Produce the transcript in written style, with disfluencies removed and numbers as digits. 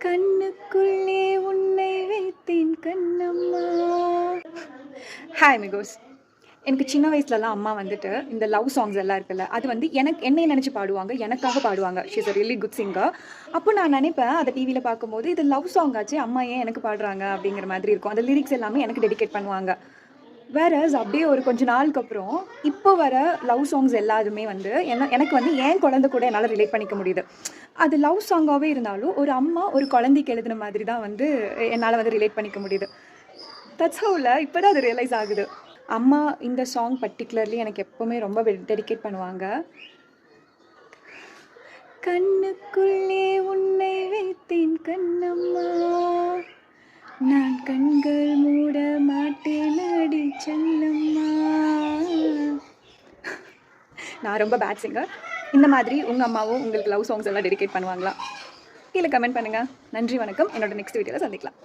கண்ணுக்குள்ளே உன்னை வைத்தேன் கண்ணம்மா. ஹாய் மிகோஸ். எனக்கு சின்ன வயசுலலாம் அம்மா வந்துட்டு இந்த லவ் சாங்ஸ் எல்லாம் இருக்குல்ல, அது வந்து என்னைய நினச்சி பாடுவாங்க, எனக்காக பாடுவாங்க. She is a really good singer. அப்போ நான் நினைப்பேன், அதை டிவியில் பார்க்கும்போது இது லவ் சாங் ஆச்சு, அம்மா ஏன் எனக்கு பாடுறாங்க அப்படிங்கிற மாதிரி இருக்கும். அந்த லிரிக்ஸ் எல்லாமே எனக்கு டெடிகேட் பண்ணுவாங்க. வேறஸ் அப்படியே ஒரு கொஞ்ச நாளுக்கு அப்புறம் இப்போ வர லவ் சாங்ஸ் எல்லாருமே வந்து எனக்கு வந்து என் குழந்தை கூட என்னால் ரிலேட் பண்ணிக்க முடியுது. அது லவ் சாங்காகவே இருந்தாலும் ஒரு அம்மா ஒரு குழந்தைக்கு எழுதுன மாதிரி தான் வந்து என்னால் வந்து ரிலேட் பண்ணிக்க முடியுது. தட்ஸ் ஹவுல இப்போ தான் அது ரியலைஸ் ஆகுது. அம்மா இந்த சாங் பர்டிகுலர்லி எனக்கு எப்போவுமே ரொம்ப டெடிகேட் பண்ணுவாங்க. கண்ணுக்குள்ளே உன்னை வைத்தேன் கண்ணம்மா, நான் கண்கள் மூட மாட்டேன் அடி செல்லம்மா. நான் ரொம்ப பேட் சிங்கர். இந்த மாதிரி உங்கள் அம்மாவும் உங்களுக்கு லவ் சாங்ஸ் எல்லாம் டெடிகேட் பண்ணுவாங்களா? கீழே கமெண்ட் பண்ணுங்கள். நன்றி, வணக்கம். என்னோட நெக்ஸ்ட் வீடியோவில் சந்திக்கலாம்.